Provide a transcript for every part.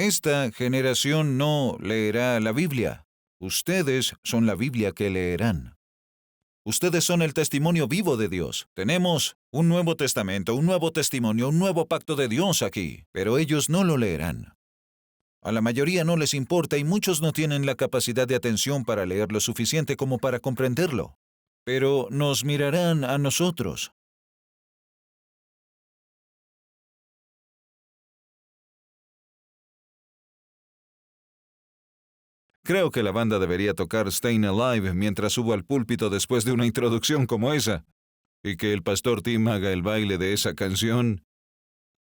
Esta generación no leerá la Biblia. Ustedes son la Biblia que leerán. Ustedes son el testimonio vivo de Dios. Tenemos un Nuevo Testamento, un nuevo testimonio, un nuevo pacto de Dios aquí, pero ellos no lo leerán. A la mayoría no les importa y muchos no tienen la capacidad de atención para leer lo suficiente como para comprenderlo. Pero nos mirarán a nosotros. Creo que la banda debería tocar Stayin' Alive mientras subo al púlpito después de una introducción como esa. Y que el pastor Tim haga el baile de esa canción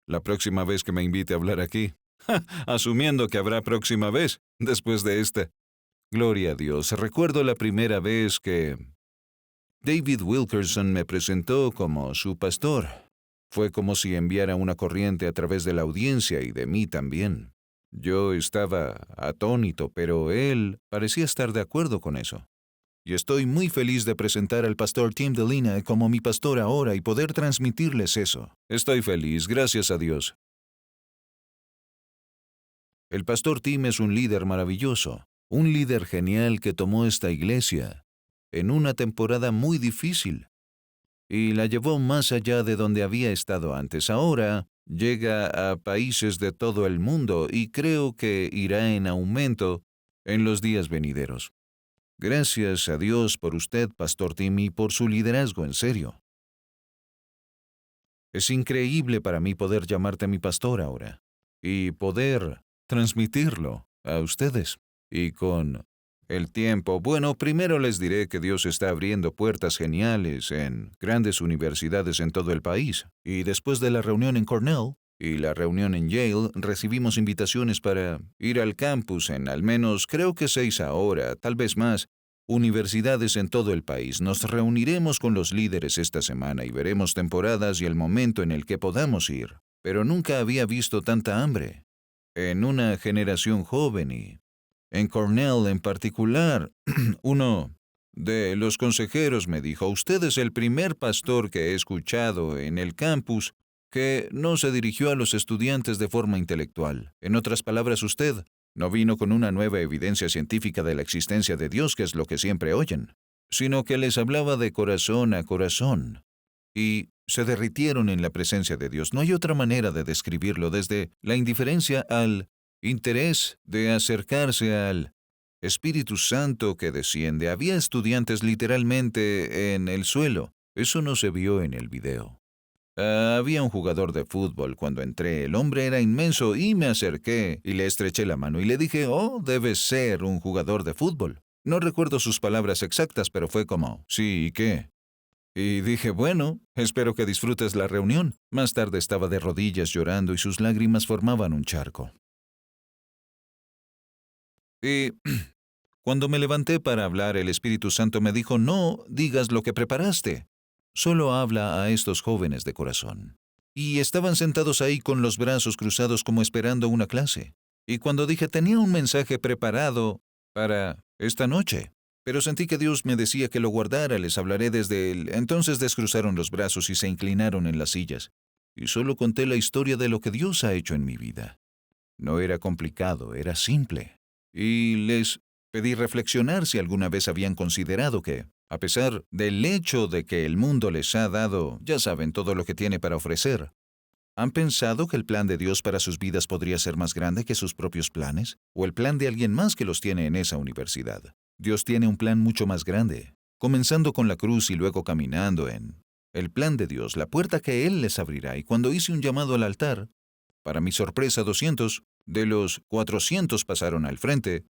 la próxima vez que me invite a hablar aquí. Asumiendo que habrá próxima vez, después de esta. Gloria a Dios. Recuerdo la primera vez que David Wilkerson me presentó como su pastor. Fue como si enviara una corriente a través de la audiencia y de mí también. Yo estaba atónito, pero él parecía estar de acuerdo con eso. Y estoy muy feliz de presentar al pastor Tim Delina como mi pastor ahora y poder transmitirles eso. Estoy feliz, gracias a Dios. El pastor Tim es un líder maravilloso, un líder genial que tomó esta iglesia en una temporada muy difícil y la llevó más allá de donde había estado antes. Ahora llega a países de todo el mundo y creo que irá en aumento en los días venideros. Gracias a Dios por usted, Pastor Tim, y por su liderazgo, en serio. Es increíble para mí poder llamarte mi pastor ahora y poder transmitirlo a ustedes. Y con el tiempo, bueno, primero les diré que Dios está abriendo puertas geniales en grandes universidades en todo el país. Y después de la reunión en Cornell y la reunión en Yale, recibimos invitaciones para ir al campus en al menos, creo que 6 ahora, tal vez más, universidades en todo el país. Nos reuniremos con los líderes esta semana y veremos temporadas y el momento en el que podamos ir. Pero nunca había visto tanta hambre en una generación joven y en Cornell en particular. Uno de los consejeros me dijo: usted es el primer pastor que he escuchado en el campus que no se dirigió a los estudiantes de forma intelectual. En otras palabras, usted no vino con una nueva evidencia científica de la existencia de Dios, que es lo que siempre oyen, sino que les hablaba de corazón a corazón. Y se derritieron en la presencia de Dios. No hay otra manera de describirlo, desde la indiferencia al interés de acercarse al Espíritu Santo que desciende. Había estudiantes literalmente en el suelo. Eso no se vio en el video. Había un jugador de fútbol cuando entré. El hombre era inmenso y me acerqué y le estreché la mano y le dije: oh, debes ser un jugador de fútbol. No recuerdo sus palabras exactas, pero fue como: sí, ¿y qué? Y dije: bueno, espero que disfrutes la reunión. Más tarde estaba de rodillas llorando y sus lágrimas formaban un charco. Y cuando me levanté para hablar, el Espíritu Santo me dijo: no digas lo que preparaste. Solo habla a estos jóvenes de corazón. Y estaban sentados ahí con los brazos cruzados como esperando una clase. Y cuando dije: tenía un mensaje preparado para esta noche, pero sentí que Dios me decía que lo guardara, les hablaré desde él. Entonces descruzaron los brazos y se inclinaron en las sillas. Y solo conté la historia de lo que Dios ha hecho en mi vida. No era complicado, era simple. Y les pedí reflexionar si alguna vez habían considerado que, a pesar del hecho de que el mundo les ha dado, ya saben, todo lo que tiene para ofrecer, ¿han pensado que el plan de Dios para sus vidas podría ser más grande que sus propios planes? ¿O el plan de alguien más que los tiene en esa universidad? Dios tiene un plan mucho más grande, comenzando con la cruz y luego caminando en el plan de Dios, la puerta que Él les abrirá. Y cuando hice un llamado al altar, para mi sorpresa, 200 de los 400 pasaron al frente,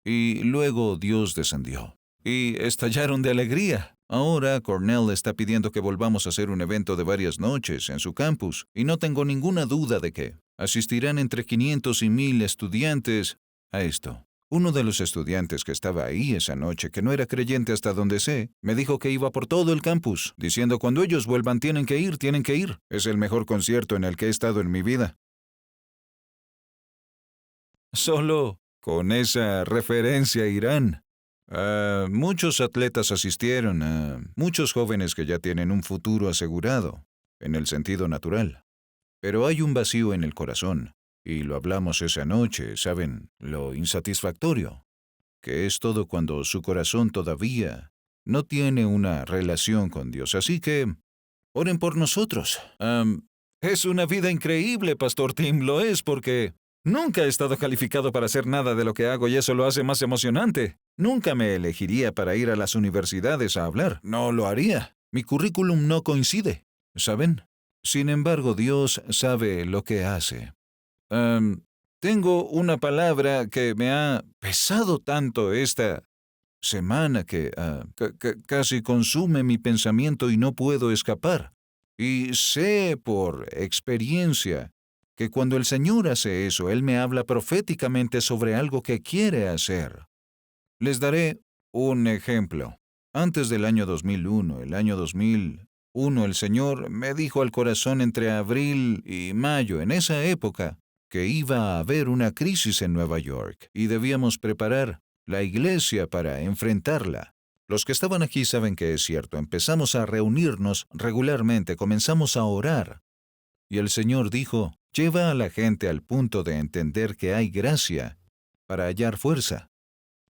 y luego Dios descendió. Y estallaron de alegría. Ahora Cornell está pidiendo que volvamos a hacer un evento de varias noches en su campus, y no tengo ninguna duda de que asistirán entre 500 y 1000 estudiantes a esto. Uno de los estudiantes que estaba ahí esa noche, que no era creyente hasta donde sé, me dijo que iba por todo el campus, diciendo: cuando ellos vuelvan tienen que ir, tienen que ir. Es el mejor concierto en el que he estado en mi vida. Solo con esa referencia irán. Muchos atletas asistieron, muchos jóvenes que ya tienen un futuro asegurado, en el sentido natural. Pero hay un vacío en el corazón. Y lo hablamos esa noche, ¿saben? Lo insatisfactorio, que es todo cuando su corazón todavía no tiene una relación con Dios. Así que, oren por nosotros. Es una vida increíble, Pastor Tim, lo es porque nunca he estado calificado para hacer nada de lo que hago y eso lo hace más emocionante. Nunca me elegiría para ir a las universidades a hablar. No lo haría. Mi currículum no coincide, ¿saben? Sin embargo, Dios sabe lo que hace. Tengo una palabra que me ha pesado tanto esta semana que casi consume mi pensamiento y no puedo escapar. Y sé por experiencia que cuando el Señor hace eso, Él me habla proféticamente sobre algo que quiere hacer. Les daré un ejemplo. Antes del año 2001, el Señor me dijo al corazón entre abril y mayo, en esa época, que iba a haber una crisis en Nueva York y debíamos preparar la iglesia para enfrentarla. Los que estaban aquí saben que es cierto. Empezamos a reunirnos regularmente, comenzamos a orar. Y el Señor dijo, lleva a la gente al punto de entender que hay gracia para hallar fuerza.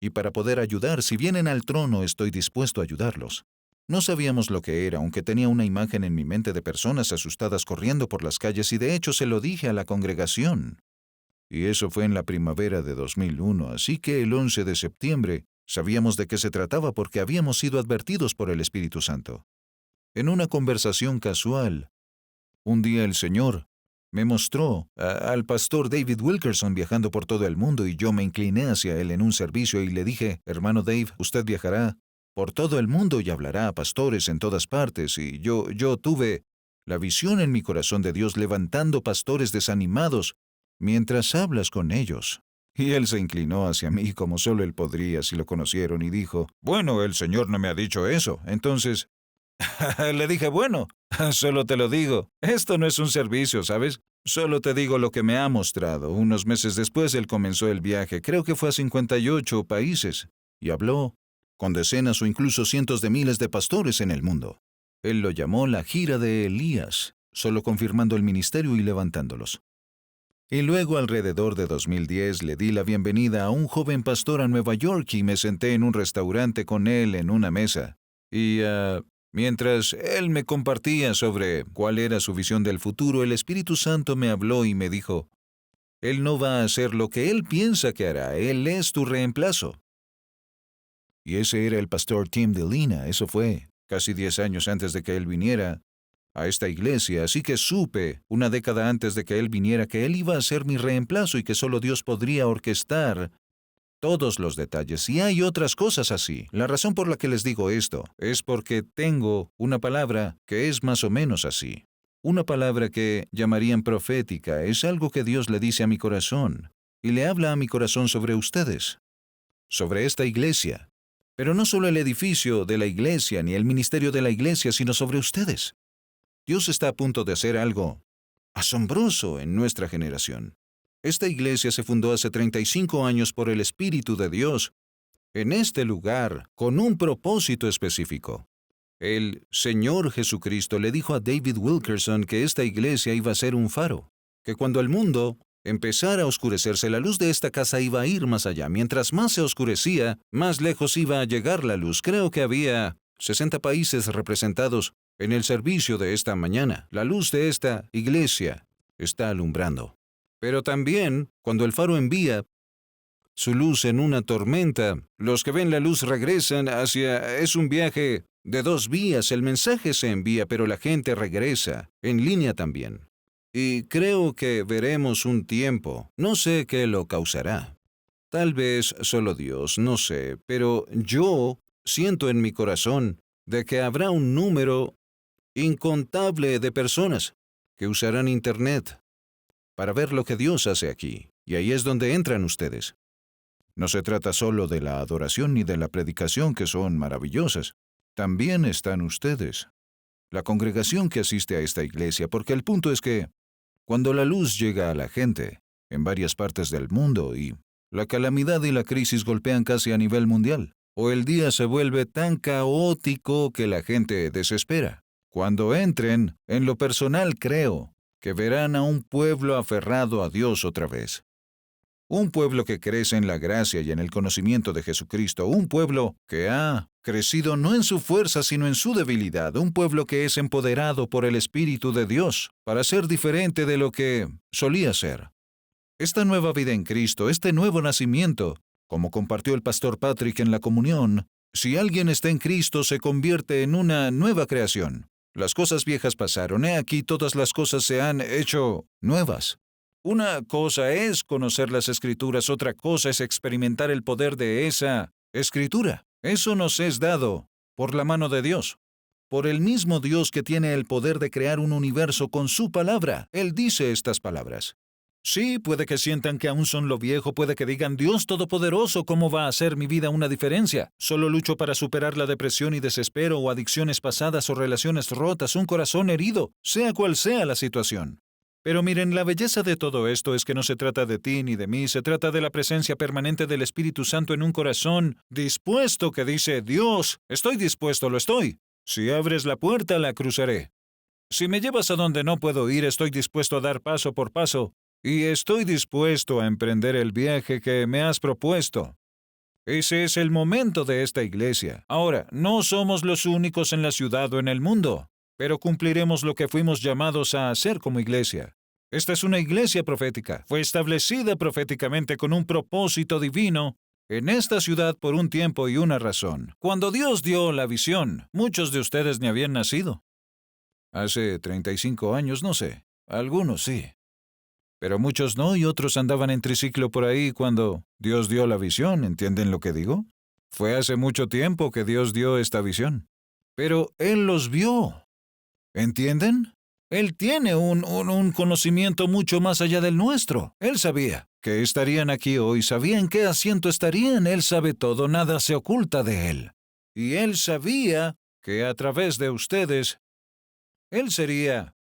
Y para poder ayudar, si vienen al trono, estoy dispuesto a ayudarlos. No sabíamos lo que era, aunque tenía una imagen en mi mente de personas asustadas corriendo por las calles y de hecho se lo dije a la congregación. Y eso fue en la primavera de 2001, así que el 11 de septiembre sabíamos de qué se trataba porque habíamos sido advertidos por el Espíritu Santo. En una conversación casual, un día el Señor me mostró al pastor David Wilkerson viajando por todo el mundo y yo me incliné hacia él en un servicio y le dije, hermano Dave, usted viajará por todo el mundo y hablará a pastores en todas partes. Y yo tuve la visión en mi corazón de Dios levantando pastores desanimados mientras hablas con ellos. Y él se inclinó hacia mí como solo él podría si lo conocieron y dijo, bueno, el Señor no me ha dicho eso. Entonces, le dije, bueno, solo te lo digo. Esto no es un servicio, ¿sabes? Solo te digo lo que me ha mostrado. Unos meses después él comenzó el viaje, creo que fue a 58 países, y habló con decenas o incluso cientos de miles de pastores en el mundo. Él lo llamó la gira de Elías, solo confirmando el ministerio y levantándolos. Y luego, alrededor de 2010, le di la bienvenida a un joven pastor a Nueva York y me senté en un restaurante con él en una mesa. Y mientras él me compartía sobre cuál era su visión del futuro, el Espíritu Santo me habló y me dijo, Él no va a hacer lo que Él piensa que hará, Él es tu reemplazo. Y ese era el pastor Tim DeLina, eso fue casi 10 años antes de que él viniera a esta iglesia, así que supe, una década antes de que él viniera, que él iba a ser mi reemplazo y que solo Dios podría orquestar todos los detalles. Y hay otras cosas así. La razón por la que les digo esto es porque tengo una palabra que es más o menos así. Una palabra que llamarían profética. Es algo que Dios le dice a mi corazón. Y le habla a mi corazón sobre ustedes. Sobre esta iglesia. Pero no solo el edificio de la iglesia ni el ministerio de la iglesia, sino sobre ustedes. Dios está a punto de hacer algo asombroso en nuestra generación. Esta iglesia se fundó hace 35 años por el Espíritu de Dios, en este lugar, con un propósito específico. El Señor Jesucristo le dijo a David Wilkerson que esta iglesia iba a ser un faro, que cuando el mundo empezara a oscurecerse, la luz de esta casa iba a ir más allá. Mientras más se oscurecía, más lejos iba a llegar la luz. Creo que había 60 países representados en el servicio de esta mañana. La luz de esta iglesia está alumbrando. Pero también, cuando el faro envía su luz en una tormenta, los que ven la luz regresan hacia... Es un viaje de 2 vías. El mensaje se envía, pero la gente regresa, en línea también. Y creo que veremos un tiempo. No sé qué lo causará. Tal vez solo Dios, no sé. Pero yo siento en mi corazón de que habrá un número incontable de personas que usarán Internet para ver lo que Dios hace aquí. Y ahí es donde entran ustedes. No se trata solo de la adoración ni de la predicación, que son maravillosas. También están ustedes, la congregación que asiste a esta iglesia, porque el punto es que, cuando la luz llega a la gente, en varias partes del mundo, y la calamidad y la crisis golpean casi a nivel mundial, o el día se vuelve tan caótico que la gente desespera. Cuando entren, en lo personal creo que verán a un pueblo aferrado a Dios otra vez. Un pueblo que crece en la gracia y en el conocimiento de Jesucristo. Un pueblo que ha crecido no en su fuerza, sino en su debilidad. Un pueblo que es empoderado por el Espíritu de Dios para ser diferente de lo que solía ser. Esta nueva vida en Cristo, este nuevo nacimiento, como compartió el pastor Patrick en la comunión, si alguien está en Cristo se convierte en una nueva creación. Las cosas viejas pasaron, he aquí todas las cosas se han hecho nuevas. Una cosa es conocer las Escrituras, otra cosa es experimentar el poder de esa Escritura. Eso nos es dado por la mano de Dios, por el mismo Dios que tiene el poder de crear un universo con su palabra. Él dice estas palabras. Sí, puede que sientan que aún son lo viejo, puede que digan, Dios Todopoderoso, ¿cómo va a hacer mi vida una diferencia? Solo lucho para superar la depresión y desespero o adicciones pasadas o relaciones rotas, un corazón herido, sea cual sea la situación. Pero miren, la belleza de todo esto es que no se trata de ti ni de mí, se trata de la presencia permanente del Espíritu Santo en un corazón dispuesto que dice, Dios, estoy dispuesto, lo estoy. Si abres la puerta, la cruzaré. Si me llevas a donde no puedo ir, estoy dispuesto a dar paso por paso. Y estoy dispuesto a emprender el viaje que me has propuesto. Ese es el momento de esta iglesia. Ahora, no somos los únicos en la ciudad o en el mundo, pero cumpliremos lo que fuimos llamados a hacer como iglesia. Esta es una iglesia profética. Fue establecida proféticamente con un propósito divino en esta ciudad por un tiempo y una razón. Cuando Dios dio la visión, muchos de ustedes ni habían nacido. Hace 35 años, no sé. Algunos sí. Pero muchos no, y otros andaban en triciclo por ahí cuando Dios dio la visión, ¿entienden lo que digo? Fue hace mucho tiempo que Dios dio esta visión. Pero Él los vio. ¿Entienden? Él tiene un conocimiento mucho más allá del nuestro. Él sabía que estarían aquí hoy, sabía en qué asiento estarían, Él sabe todo, nada se oculta de Él. Y Él sabía que a través de ustedes, Él sería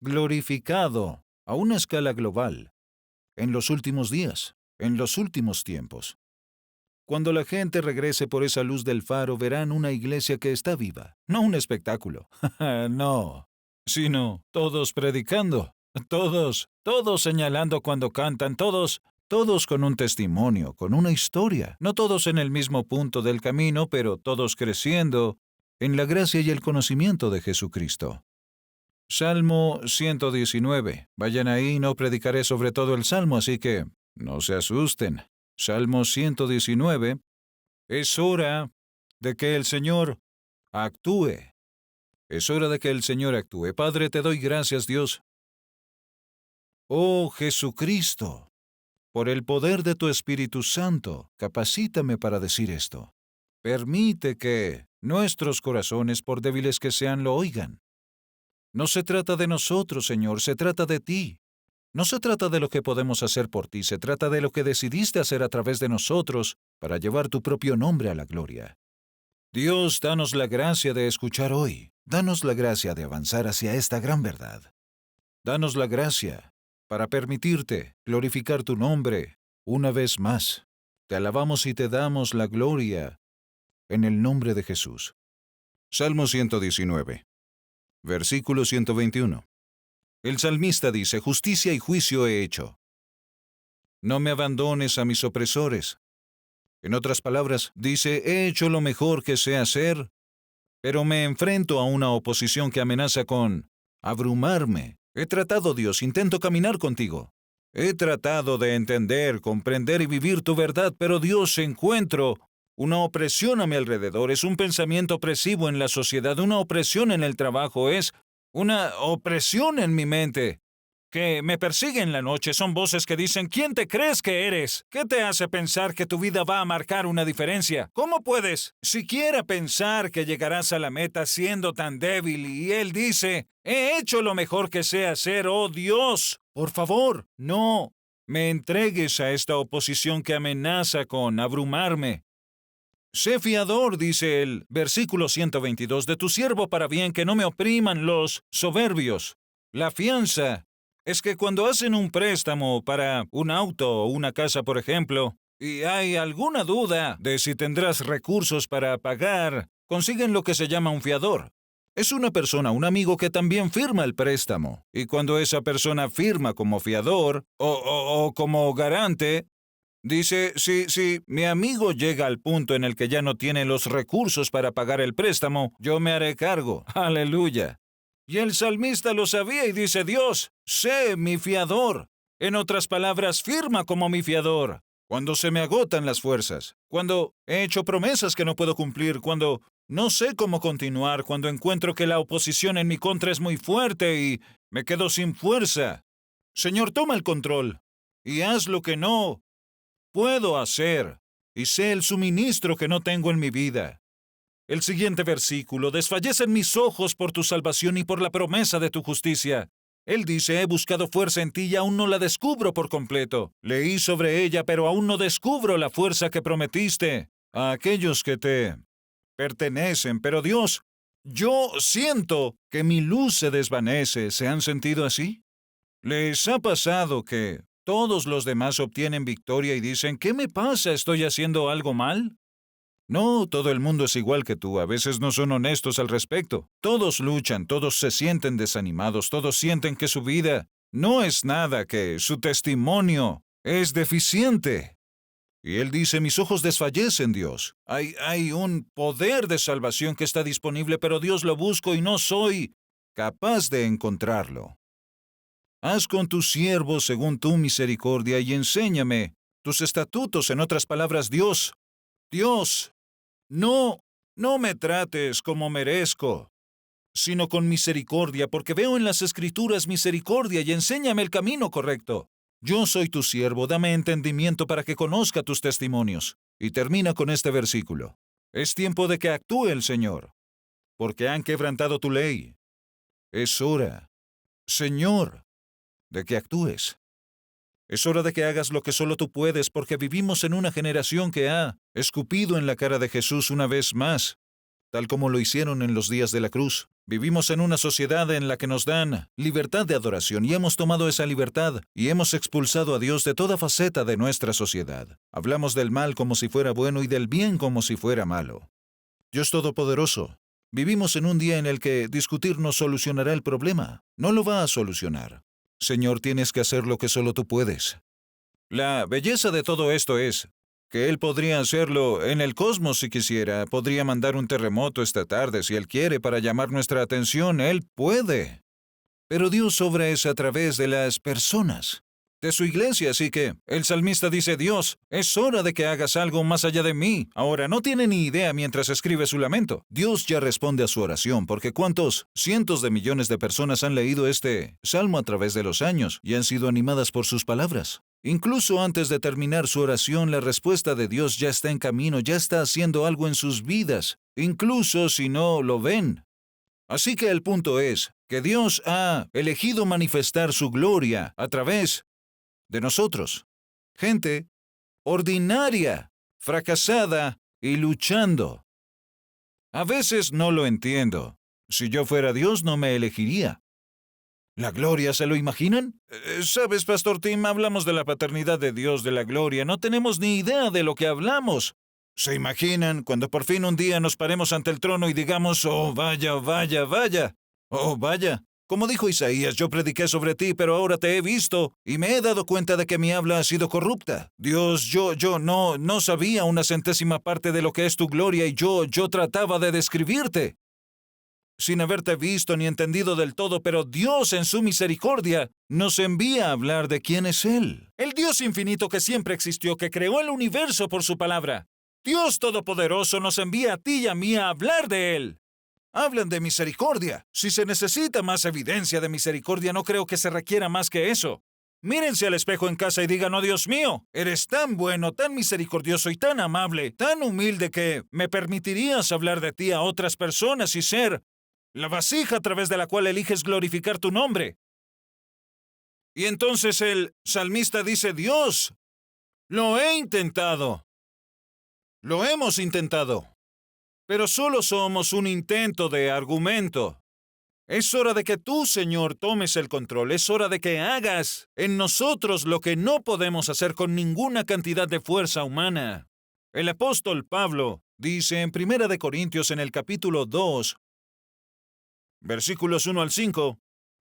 glorificado a una escala global, en los últimos días, en los últimos tiempos. Cuando la gente regrese por esa luz del faro, verán una iglesia que está viva, no un espectáculo, no, sino todos predicando, todos señalando cuando cantan, todos con un testimonio, con una historia, no todos en el mismo punto del camino, pero todos creciendo en la gracia y el conocimiento de Jesucristo. Salmo 119. Vayan ahí, no predicaré sobre todo el Salmo, así que no se asusten. Salmo 119. Es hora de que el Señor actúe. Es hora de que el Señor actúe. Padre, te doy gracias, Dios. Oh Jesucristo, por el poder de tu Espíritu Santo, capacítame para decir esto. Permite que nuestros corazones, por débiles que sean, lo oigan. No se trata de nosotros, Señor, se trata de ti. No se trata de lo que podemos hacer por ti, se trata de lo que decidiste hacer a través de nosotros para llevar tu propio nombre a la gloria. Dios, danos la gracia de escuchar hoy. Danos la gracia de avanzar hacia esta gran verdad. Danos la gracia para permitirte glorificar tu nombre una vez más. Te alabamos y te damos la gloria en el nombre de Jesús. Salmo 119. Versículo 121. El salmista dice, justicia y juicio he hecho. No me abandones a mis opresores. En otras palabras, dice, he hecho lo mejor que sé hacer, pero me enfrento a una oposición que amenaza con abrumarme. He tratado, Dios, intento caminar contigo. He tratado de entender, comprender y vivir tu verdad, pero Dios, encuentro una opresión a mi alrededor, es un pensamiento opresivo en la sociedad, una opresión en el trabajo, es una opresión en mi mente que me persigue en la noche. Son voces que dicen, ¿quién te crees que eres? ¿Qué te hace pensar que tu vida va a marcar una diferencia? ¿Cómo puedes siquiera pensar que llegarás a la meta siendo tan débil? Y Él dice, he hecho lo mejor que sé hacer, oh Dios. Por favor, no me entregues a esta oposición que amenaza con abrumarme. Sé fiador, dice el versículo 122, de tu siervo para bien, que no me opriman los soberbios. La fianza es que cuando hacen un préstamo para un auto o una casa, por ejemplo, y hay alguna duda de si tendrás recursos para pagar, consiguen lo que se llama un fiador. Es una persona, un amigo que también firma el préstamo. Y cuando esa persona firma como fiador o como garante, dice, si mi amigo llega al punto en el que ya no tiene los recursos para pagar el préstamo, yo me haré cargo. Aleluya. Y el salmista lo sabía y dice, Dios, sé mi fiador. En otras palabras, firma como mi fiador. Cuando se me agotan las fuerzas, cuando he hecho promesas que no puedo cumplir, cuando no sé cómo continuar, cuando encuentro que la oposición en mi contra es muy fuerte y me quedo sin fuerza. Señor, toma el control y haz lo que no puedo hacer, y sé el suministro que no tengo en mi vida. El siguiente versículo, desfallecen mis ojos por tu salvación y por la promesa de tu justicia. Él dice, he buscado fuerza en ti y aún no la descubro por completo. Leí sobre ella, pero aún no descubro la fuerza que prometiste a aquellos que te pertenecen. Pero Dios, yo siento que mi luz se desvanece. ¿Se han sentido así? ¿Les ha pasado que todos los demás obtienen victoria y dicen, ¿qué me pasa? ¿Estoy haciendo algo mal? No, todo el mundo es igual que tú, a veces no son honestos al respecto. Todos luchan, todos se sienten desanimados, todos sienten que su vida no es nada, que su testimonio es deficiente. Y él dice, mis ojos desfallecen, Dios. Hay un poder de salvación que está disponible, pero Dios lo busco y no soy capaz de encontrarlo. Haz con tu siervo según tu misericordia y enséñame tus estatutos. En otras palabras, Dios, no me trates como merezco, sino con misericordia, porque veo en las Escrituras misericordia y enséñame el camino correcto. Yo soy tu siervo, dame entendimiento para que conozca tus testimonios. Y termina con este versículo. Es tiempo de que actúe el Señor, porque han quebrantado tu ley. Es hora, Señor, de que actúes. Es hora de que hagas lo que solo tú puedes, porque vivimos en una generación que ha escupido en la cara de Jesús una vez más, tal como lo hicieron en los días de la cruz. Vivimos en una sociedad en la que nos dan libertad de adoración y hemos tomado esa libertad y hemos expulsado a Dios de toda faceta de nuestra sociedad. Hablamos del mal como si fuera bueno y del bien como si fuera malo. Dios Todopoderoso, vivimos en un día en el que discutir no solucionará el problema. No lo va a solucionar. Señor, tienes que hacer lo que solo tú puedes. La belleza de todo esto es que Él podría hacerlo en el cosmos si quisiera, podría mandar un terremoto esta tarde si Él quiere para llamar nuestra atención, Él puede. Pero Dios obra es a través de las personas, de su iglesia, así que el salmista dice, Dios, es hora de que hagas algo más allá de mí. Ahora, no tiene ni idea mientras escribe su lamento. Dios ya responde a su oración, porque cuántos cientos de millones de personas han leído este salmo a través de los años y han sido animadas por sus palabras. Incluso antes de terminar su oración, la respuesta de Dios ya está en camino, ya está haciendo algo en sus vidas, incluso si no lo ven. Así que el punto es que Dios ha elegido manifestar su gloria a través de nosotros, gente ordinaria, fracasada y luchando. A veces no lo entiendo. Si yo fuera Dios, no me elegiría. ¿La gloria se lo imaginan? ¿Sabes, Pastor Tim? Hablamos de la paternidad de Dios, de la gloria. No tenemos ni idea de lo que hablamos. ¿Se imaginan cuando por fin un día nos paremos ante el trono y digamos, oh, vaya, vaya, vaya? Oh, vaya. Como dijo Isaías, yo prediqué sobre ti, pero ahora te he visto y me he dado cuenta de que mi habla ha sido corrupta. Dios, yo no sabía una centésima parte de lo que es tu gloria y yo trataba de describirte, sin haberte visto ni entendido del todo, pero Dios en su misericordia nos envía a hablar de quién es Él. El Dios infinito que siempre existió, que creó el universo por su palabra. Dios Todopoderoso nos envía a ti y a mí a hablar de Él. Hablan de misericordia. Si se necesita más evidencia de misericordia, no creo que se requiera más que eso. Mírense al espejo en casa y digan, oh Dios mío, eres tan bueno, tan misericordioso y tan amable, tan humilde que me permitirías hablar de ti a otras personas y ser la vasija a través de la cual eliges glorificar tu nombre. Y entonces el salmista dice, Dios, lo he intentado. Lo hemos intentado. Pero solo somos un intento de argumento. Es hora de que tú, Señor, tomes el control. Es hora de que hagas en nosotros lo que no podemos hacer con ninguna cantidad de fuerza humana. El apóstol Pablo dice en 1 Corintios en el capítulo 2, Versículos 1 al 5.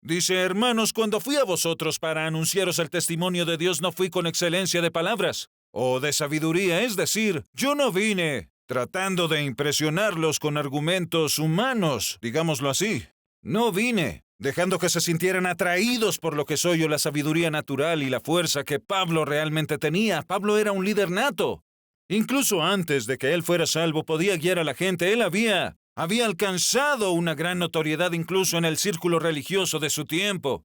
Dice, hermanos, cuando fui a vosotros para anunciaros el testimonio de Dios, no fui con excelencia de palabras o de sabiduría, es decir, yo no vine tratando de impresionarlos con argumentos humanos, digámoslo así. No vine dejando que se sintieran atraídos por lo que soy o la sabiduría natural y la fuerza que Pablo realmente tenía. Pablo era un líder nato. Incluso antes de que él fuera salvo, podía guiar a la gente. Él había alcanzado una gran notoriedad incluso en el círculo religioso de su tiempo.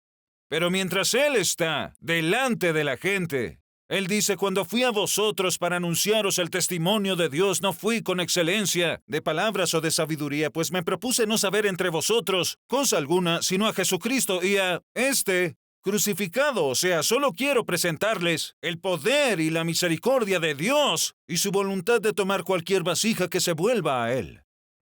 Pero mientras él está delante de la gente, él dice, cuando fui a vosotros para anunciaros el testimonio de Dios, no fui con excelencia de palabras o de sabiduría, pues me propuse no saber entre vosotros cosa alguna, sino a Jesucristo y a este crucificado. O sea, solo quiero presentarles el poder y la misericordia de Dios y su voluntad de tomar cualquier vasija que se vuelva a Él.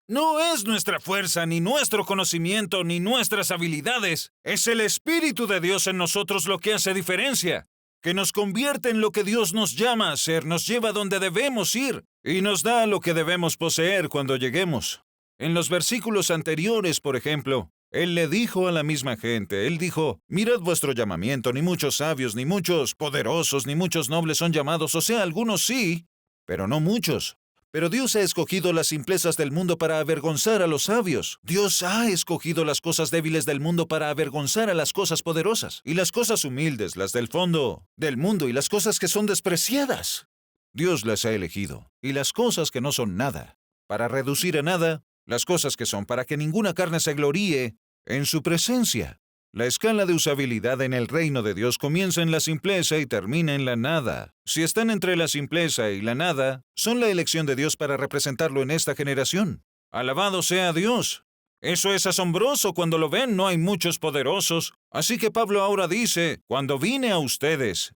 No es nuestra fuerza, ni nuestro conocimiento, ni nuestras habilidades. Es el Espíritu de Dios en nosotros lo que hace diferencia, que nos convierte en lo que Dios nos llama a ser, nos lleva donde debemos ir y nos da lo que debemos poseer cuando lleguemos. En los versículos anteriores, por ejemplo, Él le dijo a la misma gente, Él dijo, mirad vuestro llamamiento, ni muchos sabios, ni muchos poderosos, ni muchos nobles son llamados, o sea, algunos sí, pero no muchos. Pero Dios ha escogido las simplezas del mundo para avergonzar a los sabios. Dios ha escogido las cosas débiles del mundo para avergonzar a las cosas poderosas. Y las cosas humildes, las del fondo del mundo y las cosas que son despreciadas. Dios las ha elegido. Y las cosas que no son nada, para reducir a nada las cosas que son, para que ninguna carne se gloríe en su presencia. La escala de usabilidad en el reino de Dios comienza en la simpleza y termina en la nada. Si están entre la simpleza y la nada, son la elección de Dios para representarlo en esta generación. Alabado sea Dios. Eso es asombroso cuando lo ven, no hay muchos poderosos. Así que Pablo ahora dice, cuando vine a ustedes,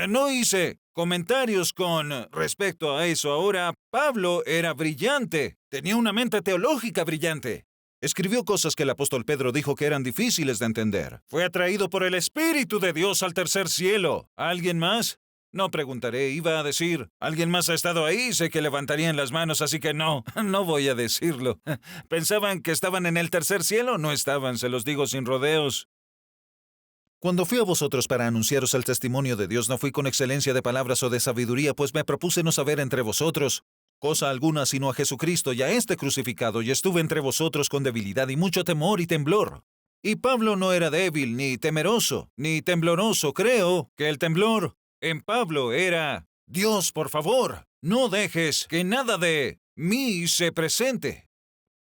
no hice comentarios con respecto a eso. Ahora, Pablo era brillante, tenía una mente teológica brillante. Escribió cosas que el apóstol Pedro dijo que eran difíciles de entender. Fue atraído por el Espíritu de Dios al tercer cielo. ¿Alguien más? No preguntaré, iba a decir, ¿alguien más ha estado ahí? Sé que levantarían las manos, así que no voy a decirlo. ¿Pensaban que estaban en el tercer cielo? No estaban, se los digo sin rodeos. Cuando fui a vosotros para anunciaros el testimonio de Dios, no fui con excelencia de palabras o de sabiduría, pues me propuse no saber entre vosotros cosa alguna sino a Jesucristo y a este crucificado, y estuve entre vosotros con debilidad y mucho temor y temblor. Y Pablo no era débil, ni temeroso, ni tembloroso. Creo que el temblor en Pablo era, Dios, por favor, no dejes que nada de mí se presente.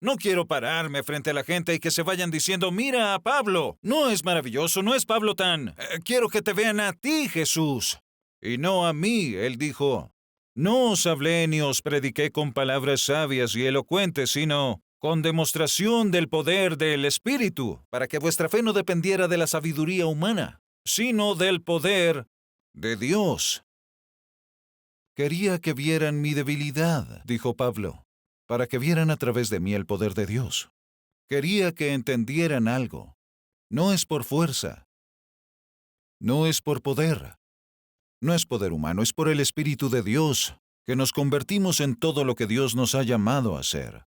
No quiero pararme frente a la gente y que se vayan diciendo, mira a Pablo, no es maravilloso, no es Pablo tan... quiero que te vean a ti, Jesús, y no a mí. Él dijo, no os hablé ni os prediqué con palabras sabias y elocuentes, sino con demostración del poder del Espíritu, para que vuestra fe no dependiera de la sabiduría humana, sino del poder de Dios. Quería que vieran mi debilidad, dijo Pablo, para que vieran a través de mí el poder de Dios. Quería que entendieran algo. No es por fuerza, no es por poder. No es poder humano, es por el Espíritu de Dios que nos convertimos en todo lo que Dios nos ha llamado a ser.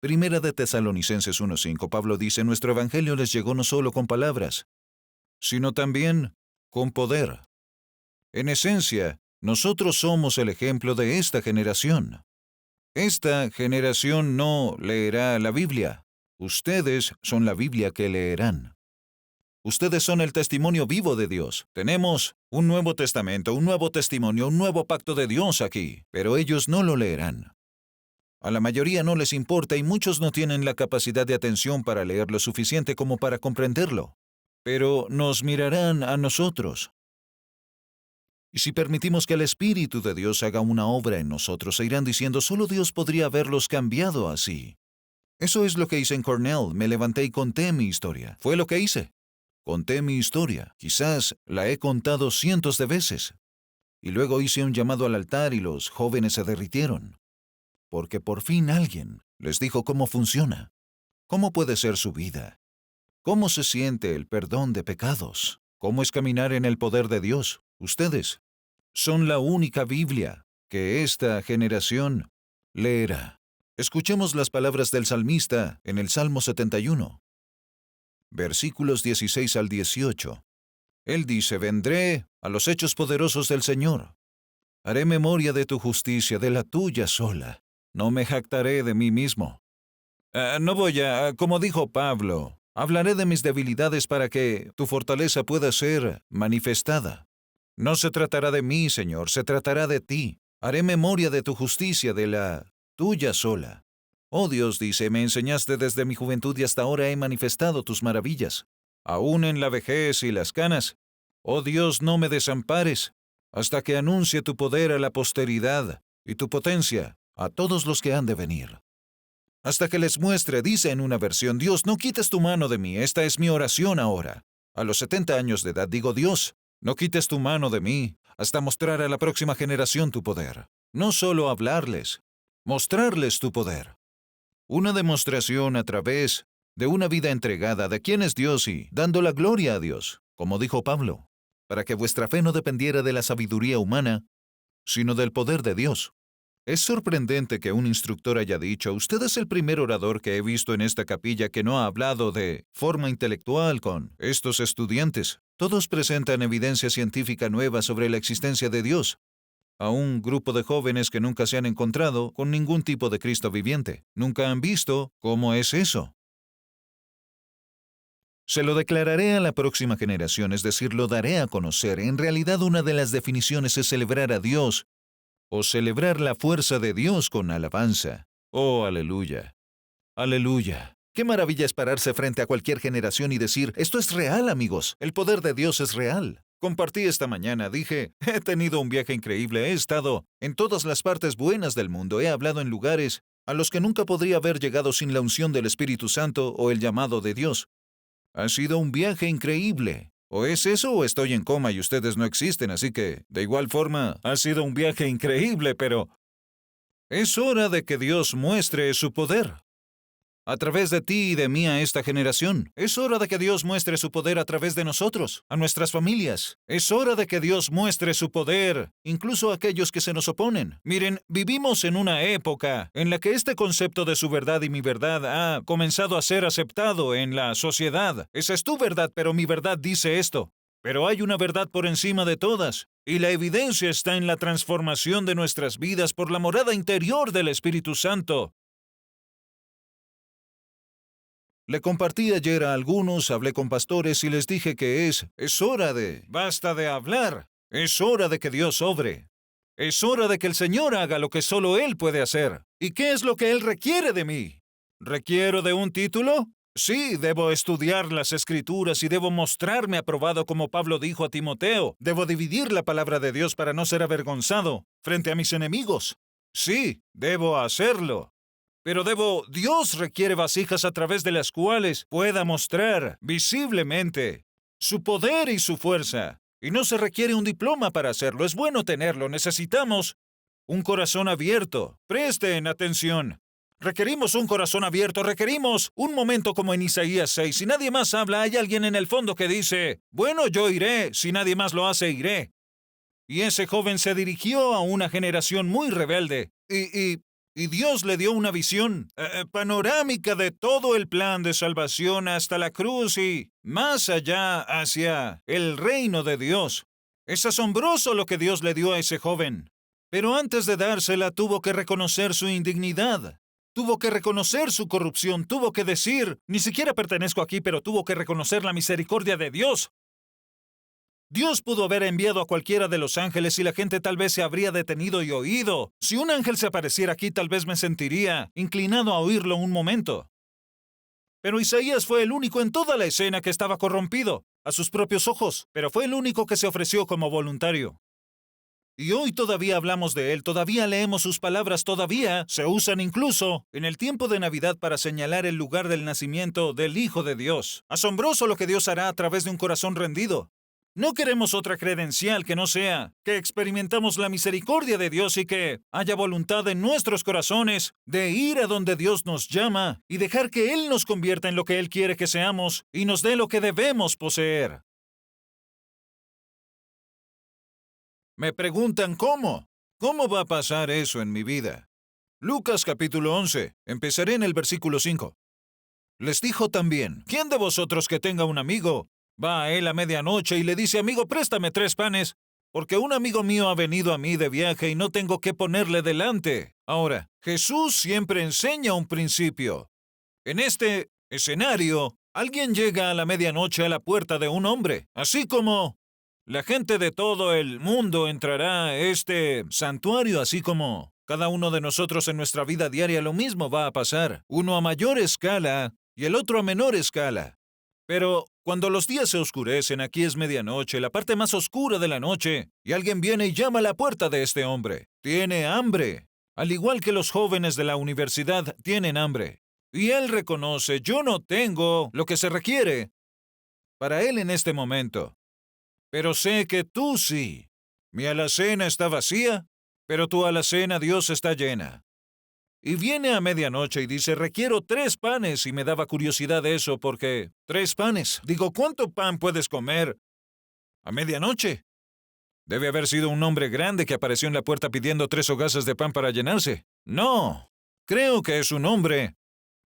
Primera de Tesalonicenses 1:5, Pablo dice, nuestro evangelio les llegó no solo con palabras, sino también con poder. En esencia, nosotros somos el ejemplo de esta generación. Esta generación no leerá la Biblia. Ustedes son la Biblia que leerán. Ustedes son el testimonio vivo de Dios. Tenemos un Nuevo Testamento, un nuevo testimonio, un nuevo pacto de Dios aquí, pero ellos no lo leerán. A la mayoría no les importa y muchos no tienen la capacidad de atención para leer lo suficiente como para comprenderlo. Pero nos mirarán a nosotros. Y si permitimos que el Espíritu de Dios haga una obra en nosotros, se irán diciendo, solo Dios podría haberlos cambiado así. Eso es lo que hice en Cornell. Me levanté y conté mi historia. Fue lo que hice. Conté mi historia. Quizás la he contado cientos de veces. Y luego hice un llamado al altar y los jóvenes se derritieron. Porque por fin alguien les dijo cómo funciona. ¿Cómo puede ser su vida? ¿Cómo se siente el perdón de pecados? ¿Cómo es caminar en el poder de Dios? Ustedes son la única Biblia que esta generación leerá. Escuchemos las palabras del salmista en el Salmo 71. versículos 16 al 18. Él dice, vendré a los hechos poderosos del Señor. Haré memoria de tu justicia, de la tuya sola. No me jactaré de mí mismo. Como dijo Pablo, hablaré de mis debilidades para que tu fortaleza pueda ser manifestada. No se tratará de mí, Señor, se tratará de ti. Haré memoria de tu justicia, de la tuya sola. Oh Dios, dice, me enseñaste desde mi juventud y hasta ahora he manifestado tus maravillas. Aún en la vejez y las canas. Oh Dios, no me desampares, hasta que anuncie tu poder a la posteridad y tu potencia a todos los que han de venir. Hasta que les muestre, dice en una versión, Dios, no quites tu mano de mí, esta es mi oración ahora. A los 70 años de edad digo, Dios, no quites tu mano de mí, hasta mostrar a la próxima generación tu poder. No solo hablarles, mostrarles tu poder. Una demostración a través de una vida entregada de quién es Dios y dando la gloria a Dios, como dijo Pablo, para que vuestra fe no dependiera de la sabiduría humana, sino del poder de Dios. Es sorprendente que un instructor haya dicho, usted es el primer orador que he visto en esta capilla que no ha hablado de forma intelectual con estos estudiantes. Todos presentan evidencia científica nueva sobre la existencia de Dios. A un grupo de jóvenes que nunca se han encontrado con ningún tipo de Cristo viviente. Nunca han visto cómo es eso. Se lo declararé a la próxima generación, es decir, lo daré a conocer. En realidad, una de las definiciones es celebrar a Dios o celebrar la fuerza de Dios con alabanza. Oh, aleluya. Aleluya. Qué maravilla es pararse frente a cualquier generación y decir, esto es real, amigos, el poder de Dios es real. Compartí esta mañana, dije, he tenido un viaje increíble, he estado en todas las partes buenas del mundo, he hablado en lugares a los que nunca podría haber llegado sin la unción del Espíritu Santo o el llamado de Dios. Ha sido un viaje increíble. O es eso o estoy en coma y ustedes no existen, así que, de igual forma, ha sido un viaje increíble, pero es hora de que Dios muestre su poder a través de ti y de mí a esta generación. Es hora de que Dios muestre su poder a través de nosotros, a nuestras familias. Es hora de que Dios muestre su poder, incluso a aquellos que se nos oponen. Miren, vivimos en una época en la que este concepto de su verdad y mi verdad ha comenzado a ser aceptado en la sociedad. Esa es tu verdad, pero mi verdad dice esto. Pero hay una verdad por encima de todas, y la evidencia está en la transformación de nuestras vidas por la morada interior del Espíritu Santo. Le compartí ayer a algunos, hablé con pastores y les dije que es hora de... Basta de hablar. Es hora de que Dios obre. Es hora de que el Señor haga lo que solo Él puede hacer. ¿Y qué es lo que Él requiere de mí? ¿Requiero de un título? Sí, debo estudiar las Escrituras y debo mostrarme aprobado como Pablo dijo a Timoteo. Debo dividir la palabra de Dios para no ser avergonzado frente a mis enemigos. Sí, debo hacerlo. Pero Dios requiere vasijas a través de las cuales pueda mostrar visiblemente su poder y su fuerza. Y no se requiere un diploma para hacerlo, es bueno tenerlo, necesitamos un corazón abierto. Presten atención. Requerimos un corazón abierto, requerimos un momento como en Isaías 6. Si nadie más habla, hay alguien en el fondo que dice, bueno, yo iré, si nadie más lo hace, iré. Y ese joven se dirigió a una generación muy rebelde. Y Dios le dio una visión panorámica de todo el plan de salvación hasta la cruz y más allá hacia el reino de Dios. Es asombroso lo que Dios le dio a ese joven. Pero antes de dársela tuvo que reconocer su indignidad. Tuvo que reconocer su corrupción. Tuvo que decir, ni siquiera pertenezco aquí, pero tuvo que reconocer la misericordia de Dios. Dios pudo haber enviado a cualquiera de los ángeles y la gente tal vez se habría detenido y oído. Si un ángel se apareciera aquí, tal vez me sentiría inclinado a oírlo un momento. Pero Isaías fue el único en toda la escena que estaba corrompido, a sus propios ojos, pero fue el único que se ofreció como voluntario. Y hoy todavía hablamos de él, todavía leemos sus palabras, todavía se usan incluso en el tiempo de Navidad para señalar el lugar del nacimiento del Hijo de Dios. Asombroso lo que Dios hará a través de un corazón rendido. No queremos otra credencial que no sea que experimentamos la misericordia de Dios y que haya voluntad en nuestros corazones de ir a donde Dios nos llama y dejar que Él nos convierta en lo que Él quiere que seamos y nos dé lo que debemos poseer. Me preguntan ¿cómo? ¿Cómo va a pasar eso en mi vida? Lucas capítulo 11. Empezaré en el versículo 5. Les dijo también, ¿quién de vosotros que tenga un amigo va a él a medianoche y le dice, amigo, préstame 3 panes? Porque un amigo mío ha venido a mí de viaje y no tengo qué ponerle delante. Ahora, Jesús siempre enseña un principio. En este escenario, alguien llega a la medianoche a la puerta de un hombre, así como la gente de todo el mundo entrará a este santuario, así como cada uno de nosotros en nuestra vida diaria lo mismo va a pasar, uno a mayor escala y el otro a menor escala. Pero cuando los días se oscurecen, aquí es medianoche, la parte más oscura de la noche, y alguien viene y llama a la puerta de este hombre. Tiene hambre, al igual que los jóvenes de la universidad tienen hambre. Y él reconoce, yo no tengo lo que se requiere para él en este momento. Pero sé que tú sí. Mi alacena está vacía, pero tu alacena, Dios, está llena. Y viene a medianoche y dice, requiero 3 panes, y me daba curiosidad eso porque 3 panes. Digo, ¿cuánto pan puedes comer a medianoche? Debe haber sido un hombre grande que apareció en la puerta pidiendo 3 hogazas de pan para llenarse. No, creo que es un hombre.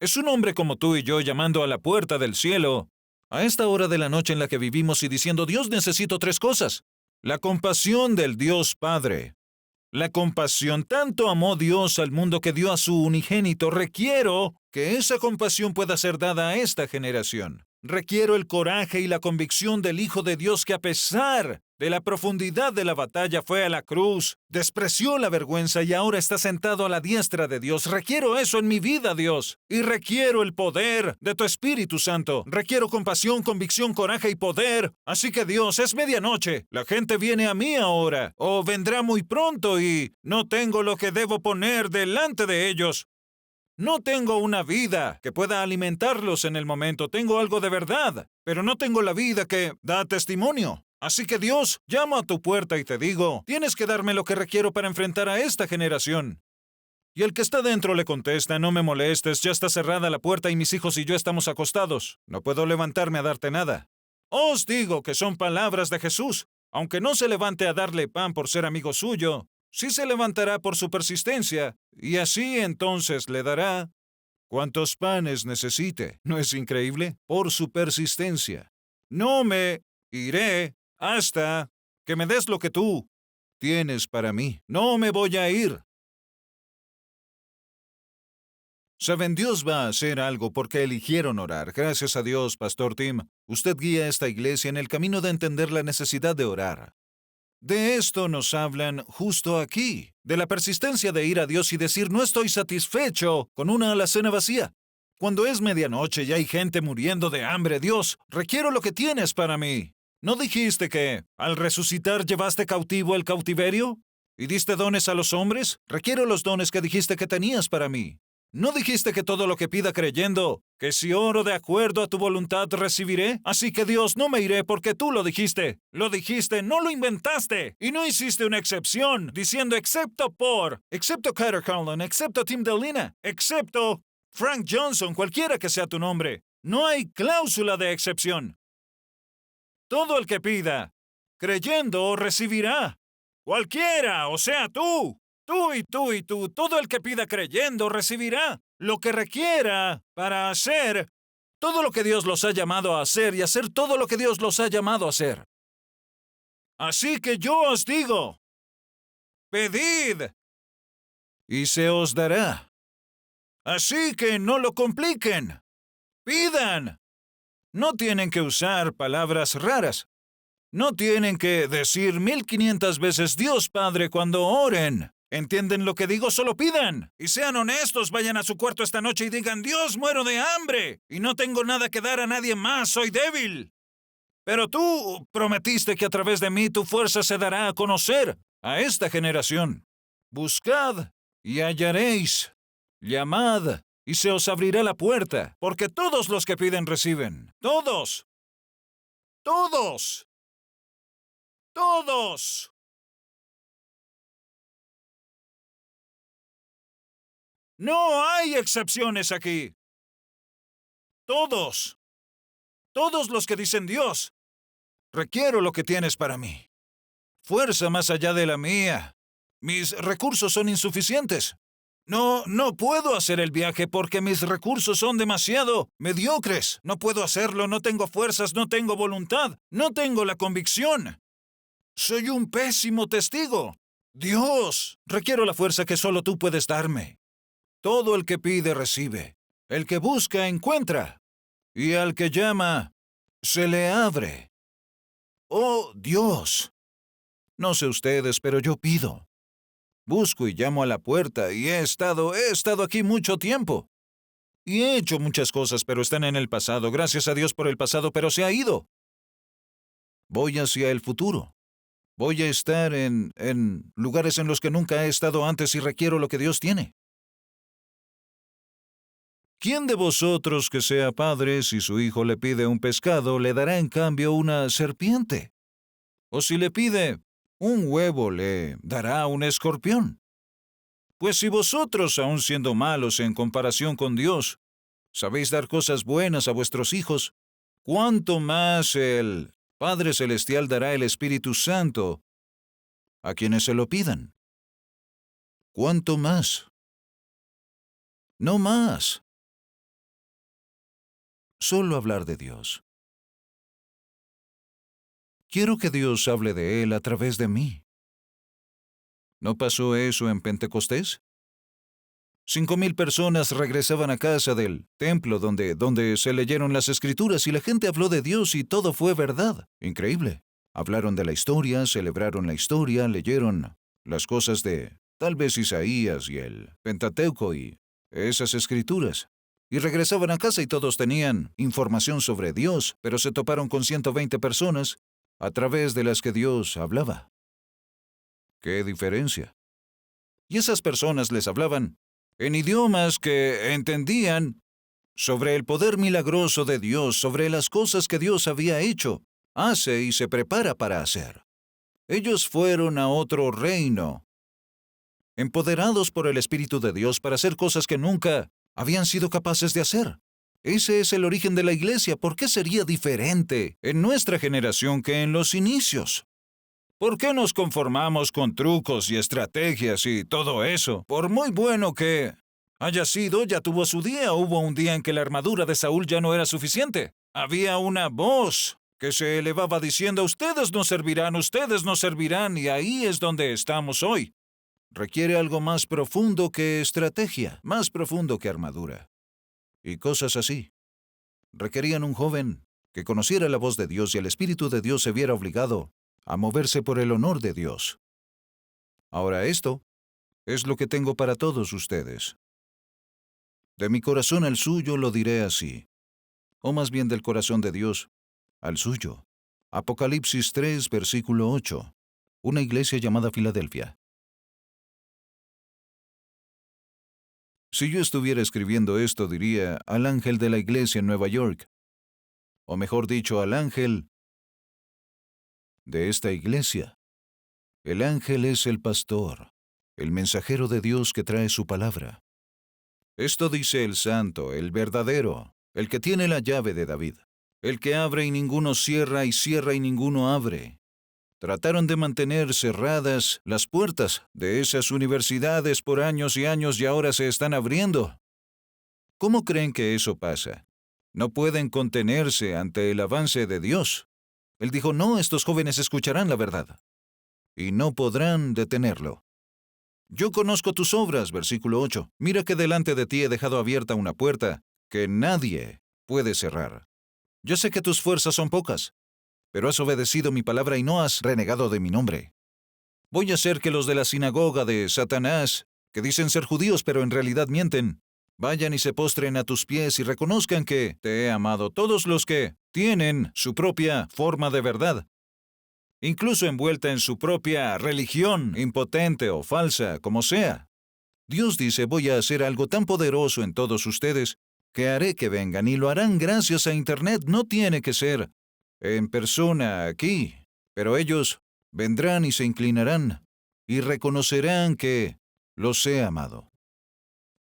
Es un hombre como tú y yo llamando a la puerta del cielo a esta hora de la noche en la que vivimos y diciendo, Dios, necesito 3 cosas. La compasión del Dios Padre. La compasión, tanto amó Dios al mundo que dio a su unigénito. Requiero que esa compasión pueda ser dada a esta generación. Requiero el coraje y la convicción del Hijo de Dios que a pesar de la profundidad de la batalla fue a la cruz, despreció la vergüenza y ahora está sentado a la diestra de Dios. Requiero eso en mi vida, Dios. Y requiero el poder de tu Espíritu Santo. Requiero compasión, convicción, coraje y poder. Así que Dios, es medianoche. La gente viene a mí ahora o vendrá muy pronto y no tengo lo que debo poner delante de ellos. No tengo una vida que pueda alimentarlos en el momento. Tengo algo de verdad, pero no tengo la vida que da testimonio. Así que Dios, llamo a tu puerta y te digo, tienes que darme lo que requiero para enfrentar a esta generación. Y el que está dentro le contesta, no me molestes, ya está cerrada la puerta y mis hijos y yo estamos acostados. No puedo levantarme a darte nada. Os digo que son palabras de Jesús. Aunque no se levante a darle pan por ser amigo suyo, sí se levantará por su persistencia, y así entonces le dará cuantos panes necesite. ¿No es increíble? Por su persistencia. No me iré hasta que me des lo que tú tienes para mí. No me voy a ir. Saben, Dios va a hacer algo porque eligieron orar. Gracias a Dios, Pastor Tim. Usted guía a esta iglesia en el camino de entender la necesidad de orar. De esto nos hablan justo aquí, de la persistencia de ir a Dios y decir, no estoy satisfecho con una alacena vacía. Cuando es medianoche y hay gente muriendo de hambre, Dios, requiero lo que tienes para mí. ¿No dijiste que al resucitar llevaste cautivo el cautiverio? ¿Y diste dones a los hombres? Requiero los dones que dijiste que tenías para mí. ¿No dijiste que todo lo que pida creyendo, que si oro de acuerdo a tu voluntad recibiré? Así que Dios, no me iré porque tú lo dijiste. Lo dijiste, no lo inventaste. Y no hiciste una excepción, diciendo excepto Carter Conlon, excepto Tim Delina, excepto Frank Johnson, cualquiera que sea tu nombre. No hay cláusula de excepción. Todo el que pida, creyendo, recibirá. Cualquiera, o sea, tú. Tú y tú y tú, todo el que pida creyendo recibirá lo que requiera para hacer todo lo que Dios los ha llamado a hacer y hacer todo lo que Dios los ha llamado a hacer. Así que yo os digo, pedid y se os dará. Así que no lo compliquen. Pidan. No tienen que usar palabras raras. No tienen que decir 1500 veces Dios Padre cuando oren. ¿Entienden lo que digo? Solo pidan. Y sean honestos, vayan a su cuarto esta noche y digan, Dios, muero de hambre. Y no tengo nada que dar a nadie más, soy débil. Pero tú prometiste que a través de mí tu fuerza se dará a conocer a esta generación. Buscad y hallaréis. Llamad y se os abrirá la puerta. Porque todos los que piden reciben. Todos. Todos. Todos. No hay excepciones aquí. Todos. Todos los que dicen Dios, requiero lo que tienes para mí. Fuerza más allá de la mía. Mis recursos son insuficientes. No puedo hacer el viaje porque mis recursos son demasiado mediocres. No puedo hacerlo, no tengo fuerzas, no tengo voluntad, no tengo la convicción. Soy un pésimo testigo. Dios, requiero la fuerza que solo tú puedes darme. Todo el que pide, recibe. El que busca, encuentra. Y al que llama, se le abre. Oh, Dios. No sé ustedes, pero yo pido. Busco y llamo a la puerta y he estado aquí mucho tiempo. Y he hecho muchas cosas, pero están en el pasado. Gracias a Dios por el pasado, pero se ha ido. Voy hacia el futuro. Voy a estar en lugares en los que nunca he estado antes y requiero lo que Dios tiene. ¿Quién de vosotros que sea padre, si su hijo le pide un pescado, le dará en cambio una serpiente? O si le pide un huevo, le dará un escorpión. Pues si vosotros, aun siendo malos en comparación con Dios, sabéis dar cosas buenas a vuestros hijos, ¿cuánto más el Padre Celestial dará el Espíritu Santo a quienes se lo pidan? ¿Cuánto más? No más. Solo hablar de Dios. Quiero que Dios hable de Él a través de mí. ¿No pasó eso en Pentecostés? 5,000 personas regresaban a casa del templo donde se leyeron las Escrituras y la gente habló de Dios y todo fue verdad. Increíble. Hablaron de la historia, celebraron la historia, leyeron las cosas de tal vez Isaías y el Pentateuco y esas Escrituras. Y regresaban a casa y todos tenían información sobre Dios, pero se toparon con 120 personas a través de las que Dios hablaba. ¡Qué diferencia! Y esas personas les hablaban en idiomas que entendían sobre el poder milagroso de Dios, sobre las cosas que Dios había hecho, hace y se prepara para hacer. Ellos fueron a otro reino, empoderados por el Espíritu de Dios para hacer cosas que nunca habían sido capaces de hacer. Ese es el origen de la iglesia. ¿Por qué sería diferente en nuestra generación que en los inicios? ¿Por qué nos conformamos con trucos y estrategias y todo eso? Por muy bueno que haya sido, ya tuvo su día. Hubo un día en que la armadura de Saúl ya no era suficiente. Había una voz que se elevaba diciendo, ustedes no servirán, y ahí es donde estamos hoy. Requiere algo más profundo que estrategia, más profundo que armadura. Y cosas así. Requerían un joven que conociera la voz de Dios y el Espíritu de Dios se viera obligado a moverse por el honor de Dios. Ahora esto es lo que tengo para todos ustedes. De mi corazón al suyo lo diré así, o más bien del corazón de Dios al suyo. Apocalipsis 3, versículo 8. Una iglesia llamada Filadelfia. Si yo estuviera escribiendo esto, diría al ángel de la iglesia en Nueva York, o mejor dicho, al ángel de esta iglesia. El ángel es el pastor, el mensajero de Dios que trae su palabra. Esto dice el santo, el verdadero, el que tiene la llave de David, el que abre y ninguno cierra y cierra y ninguno abre. Trataron de mantener cerradas las puertas de esas universidades por años y años y ahora se están abriendo. ¿Cómo creen que eso pasa? No pueden contenerse ante el avance de Dios. Él dijo, no, estos jóvenes escucharán la verdad y no podrán detenerlo. Yo conozco tus obras, versículo 8. Mira que delante de ti he dejado abierta una puerta que nadie puede cerrar. Yo sé que tus fuerzas son pocas, pero has obedecido mi palabra y no has renegado de mi nombre. Voy a hacer que los de la sinagoga de Satanás, que dicen ser judíos pero en realidad mienten, vayan y se postren a tus pies y reconozcan que te he amado. Todos los que tienen su propia forma de verdad, incluso envuelta en su propia religión, impotente o falsa, como sea. Dios dice, voy a hacer algo tan poderoso en todos ustedes que haré que vengan y lo harán gracias a Internet. No tiene que ser en persona aquí, pero ellos vendrán y se inclinarán y reconocerán que los he amado.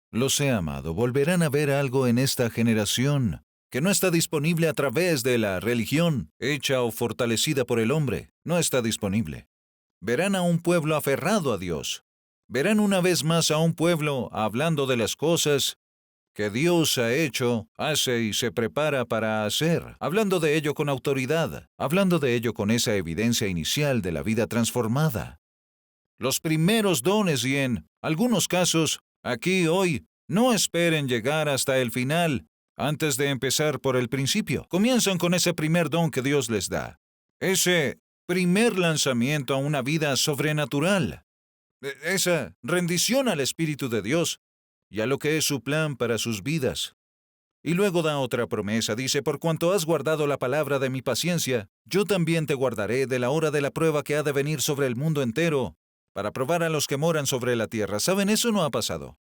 Los he amado. Volverán a ver algo en esta generación que no está disponible a través de la religión hecha o fortalecida por el hombre. No está disponible. Verán a un pueblo aferrado a Dios, Verán una vez más a un pueblo hablando de las cosas que Dios ha hecho, hace y se prepara para hacer, hablando de ello con autoridad, hablando de ello con esa evidencia inicial de la vida transformada. Los primeros dones y en algunos casos, aquí hoy, no esperen llegar hasta el final antes de empezar por el principio. Comienzan con ese primer don que Dios les da, ese primer lanzamiento a una vida sobrenatural, esa rendición al Espíritu de Dios y a lo que es su plan para sus vidas. Y luego da otra promesa, dice, por cuanto has guardado la palabra de mi paciencia, yo también te guardaré de la hora de la prueba que ha de venir sobre el mundo entero, para probar a los que moran sobre la tierra. ¿Saben? Eso no ha pasado.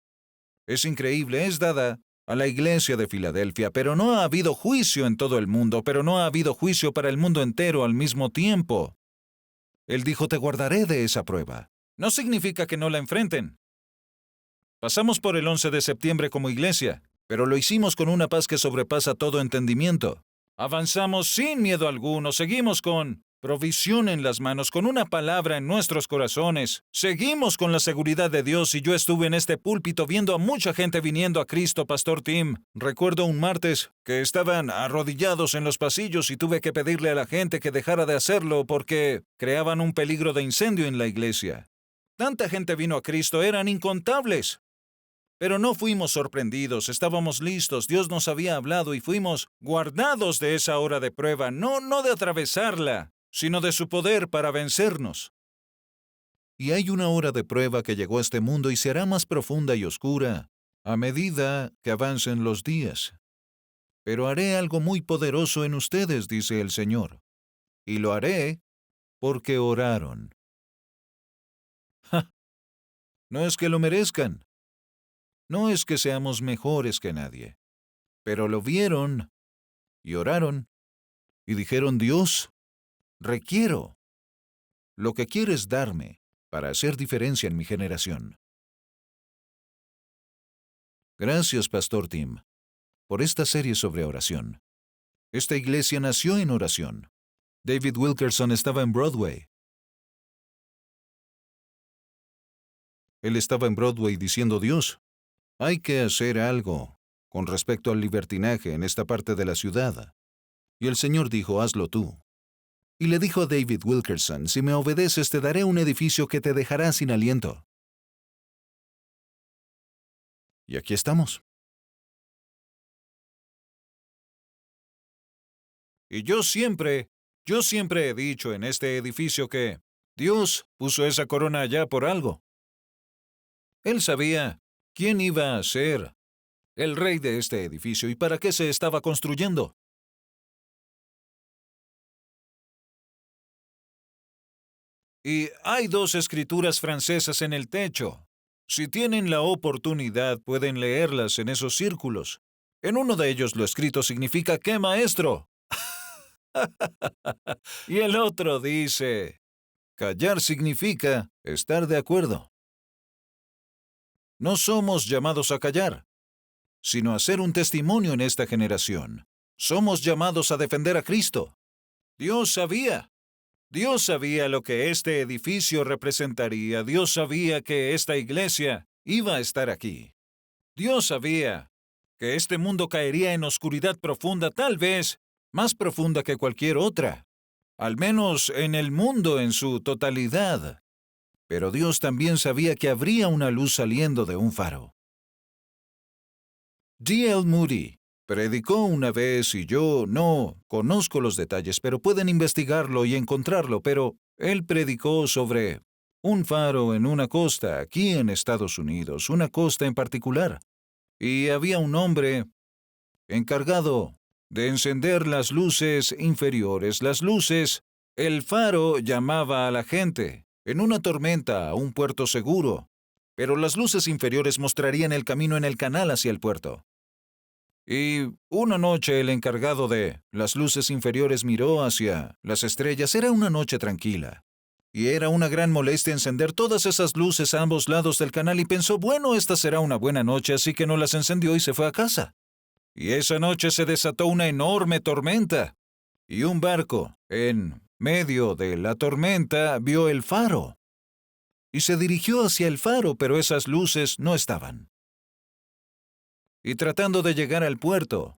Es increíble, es dada a la iglesia de Filadelfia, pero no ha habido juicio en todo el mundo, pero no ha habido juicio para el mundo entero al mismo tiempo. Él dijo, te guardaré de esa prueba. No significa que no la enfrenten. Pasamos por el 11 de septiembre como iglesia, pero lo hicimos con una paz que sobrepasa todo entendimiento. Avanzamos sin miedo alguno, seguimos con provisión en las manos, con una palabra en nuestros corazones. Seguimos con la seguridad de Dios y yo estuve en este púlpito viendo a mucha gente viniendo a Cristo, Pastor Tim. Recuerdo un martes que estaban arrodillados en los pasillos y tuve que pedirle a la gente que dejara de hacerlo porque creaban un peligro de incendio en la iglesia. Tanta gente vino a Cristo, eran incontables. Pero no fuimos sorprendidos, estábamos listos, Dios nos había hablado y fuimos guardados de esa hora de prueba, no de atravesarla, sino de su poder para vencernos. Y hay una hora de prueba que llegó a este mundo y será más profunda y oscura a medida que avancen los días. Pero haré algo muy poderoso en ustedes, dice el Señor, y lo haré porque oraron. ¡Ja! No es que lo merezcan. No es que seamos mejores que nadie, pero lo vieron y oraron y dijeron, Dios, requiero lo que quieres darme para hacer diferencia en mi generación. Gracias, Pastor Tim, por esta serie sobre oración. Esta iglesia nació en oración. David Wilkerson estaba en Broadway. Él estaba en Broadway diciendo, Dios, hay que hacer algo con respecto al libertinaje en esta parte de la ciudad. Y el Señor dijo, hazlo tú. Y le dijo a David Wilkerson, si me obedeces te daré un edificio que te dejará sin aliento. Y aquí estamos. Y yo siempre he dicho en este edificio que Dios puso esa corona allá por algo. Él sabía quién iba a ser el rey de este edificio y para qué se estaba construyendo. Y hay 2 escrituras francesas en el techo. Si tienen la oportunidad, pueden leerlas en esos círculos. En uno de ellos lo escrito significa ¿qué, maestro? Y el otro dice, callar significa estar de acuerdo. No somos llamados a callar, sino a ser un testimonio en esta generación. Somos llamados a defender a Cristo. Dios sabía lo que este edificio representaría. Dios sabía que esta iglesia iba a estar aquí. Dios sabía que este mundo caería en oscuridad profunda, tal vez más profunda que cualquier otra, al menos en el mundo en su totalidad. Pero Dios también sabía que habría una luz saliendo de un faro. D.L. Moody predicó una vez y yo no conozco los detalles, pero pueden investigarlo y encontrarlo, pero él predicó sobre un faro en una costa aquí en Estados Unidos, una costa en particular, y había un hombre encargado de encender las luces inferiores, las luces. El faro llamaba a la gente en una tormenta a un puerto seguro, pero las luces inferiores mostrarían el camino en el canal hacia el puerto. Y una noche el encargado de las luces inferiores miró hacia las estrellas. Era una noche tranquila. Y era una gran molestia encender todas esas luces a ambos lados del canal y pensó, bueno, esta será una buena noche, así que no las encendió y se fue a casa. Y esa noche se desató una enorme tormenta. Y un barco, en medio de la tormenta, vio el faro. y se dirigió hacia el faro, pero esas luces no estaban. Y tratando de llegar al puerto,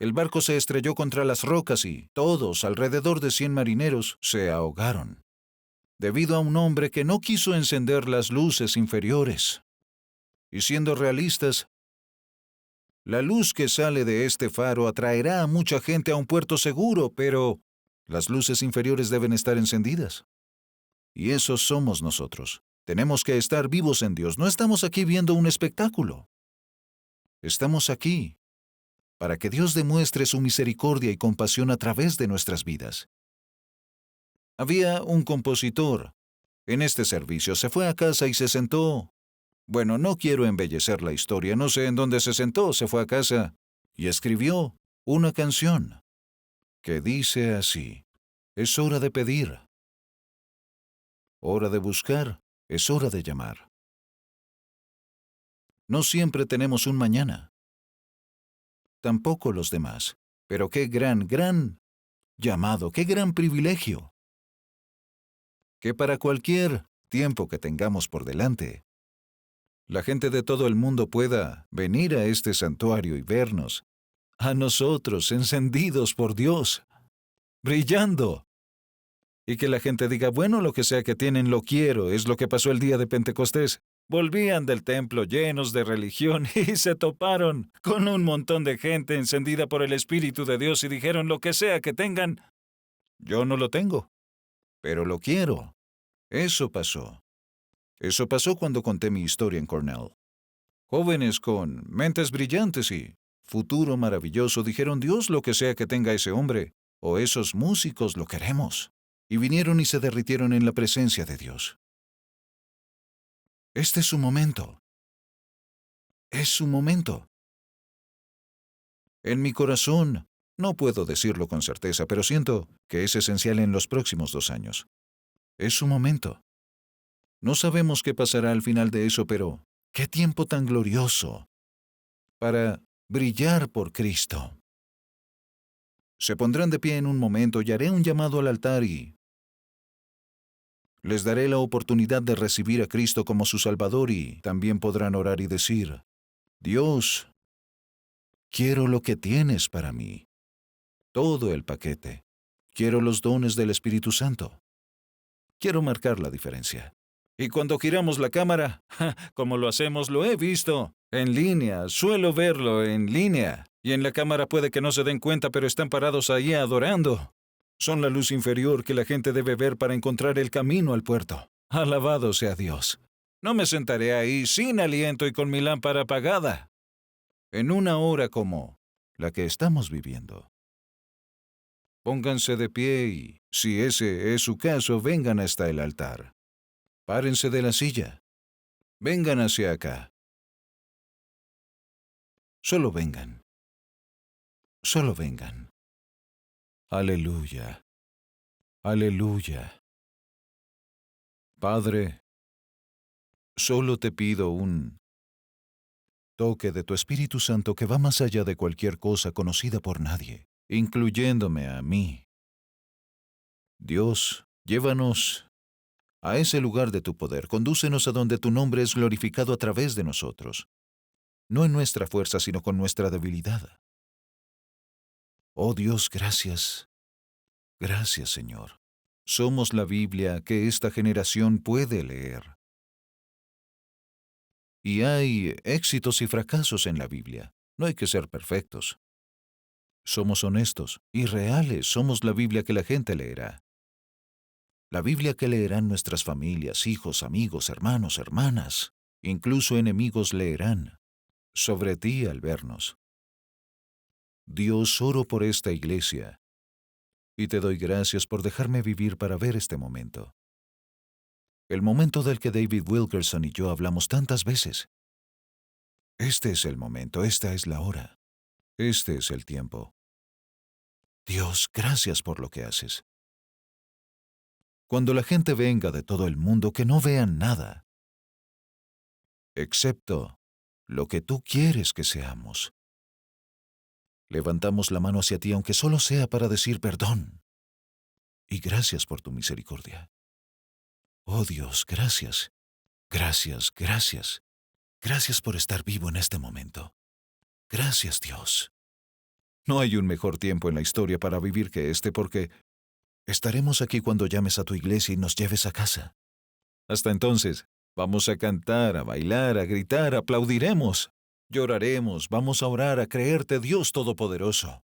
el barco se estrelló contra las rocas y todos, alrededor de 100 marineros, se ahogaron, debido a un hombre que no quiso encender las luces inferiores. Y siendo realistas, la luz que sale de este faro atraerá a mucha gente a un puerto seguro, pero las luces inferiores deben estar encendidas. Y eso somos nosotros. Tenemos que estar vivos en Dios. No estamos aquí viendo un espectáculo. Estamos aquí para que Dios demuestre su misericordia y compasión a través de nuestras vidas. Había un compositor. En este servicio se fue a casa y se sentó. Bueno, no quiero embellecer la historia, no sé en dónde se sentó, se fue a casa y escribió una canción que dice así: es hora de pedir, hora de buscar, es hora de llamar. No siempre tenemos un mañana, tampoco los demás, pero qué gran llamado, qué gran privilegio, que para cualquier tiempo que tengamos por delante, la gente de todo el mundo pueda venir a este santuario y vernos, a nosotros encendidos por Dios, brillando. Y que la gente diga, bueno, lo que sea que tienen lo quiero, es lo que pasó el día de Pentecostés. Volvían del templo llenos de religión y se toparon con un montón de gente encendida por el Espíritu de Dios y dijeron, lo que sea que tengan, yo no lo tengo, pero lo quiero. Eso pasó. Eso pasó cuando conté mi historia en Cornell. Jóvenes con mentes brillantes y futuro maravilloso dijeron, Dios, lo que sea que tenga ese hombre o esos músicos, lo queremos. Y vinieron y se derritieron en la presencia de Dios. Este es su momento. Es su momento. En mi corazón, no puedo decirlo con certeza, pero siento que es esencial en los próximos 2 años. Es su momento. No sabemos qué pasará al final de eso, pero ¡qué tiempo tan glorioso para brillar por Cristo! Se pondrán de pie en un momento y haré un llamado al altar y les daré la oportunidad de recibir a Cristo como su Salvador y también podrán orar y decir, Dios, quiero lo que tienes para mí, todo el paquete. Quiero los dones del Espíritu Santo. Quiero marcar la diferencia. Y cuando giramos la cámara, como lo hacemos, lo he visto en línea, suelo verlo en línea. Y en la cámara puede que no se den cuenta, pero están parados ahí adorando. Son la luz inferior que la gente debe ver para encontrar el camino al puerto. Alabado sea Dios. No me sentaré ahí sin aliento y con mi lámpara apagada. En una hora como la que estamos viviendo. Pónganse de pie y, si ese es su caso, vengan hasta el altar. Párense de la silla. Vengan hacia acá. Solo vengan. Solo vengan. Aleluya. Aleluya. Padre, solo te pido un toque de tu Espíritu Santo que va más allá de cualquier cosa conocida por nadie, incluyéndome a mí. Dios, llévanos a ese lugar de tu poder, condúcenos a donde tu nombre es glorificado a través de nosotros, no en nuestra fuerza, sino con nuestra debilidad. Oh Dios, gracias. Gracias, Señor. Somos la Biblia que esta generación puede leer. Y hay éxitos y fracasos en la Biblia. No hay que ser perfectos. Somos honestos y reales. Somos la Biblia que la gente leerá. La Biblia que leerán nuestras familias, hijos, amigos, hermanos, hermanas. Incluso enemigos leerán sobre ti al vernos. Dios, oro por esta iglesia. Y te doy gracias por dejarme vivir para ver este momento. El momento del que David Wilkerson y yo hablamos tantas veces. Este es el momento, esta es la hora. Este es el tiempo. Dios, gracias por lo que haces. Cuando la gente venga de todo el mundo, que no vean nada, excepto lo que tú quieres que seamos. Levantamos la mano hacia ti, aunque solo sea para decir perdón. Y gracias por tu misericordia. Oh Dios, gracias. Gracias, gracias. Gracias por estar vivo en este momento. Gracias, Dios. No hay un mejor tiempo en la historia para vivir que este porque estaremos aquí cuando llames a tu iglesia y nos lleves a casa. Hasta entonces, vamos a cantar, a bailar, a gritar, aplaudiremos, lloraremos, vamos a orar, a creerte, Dios Todopoderoso.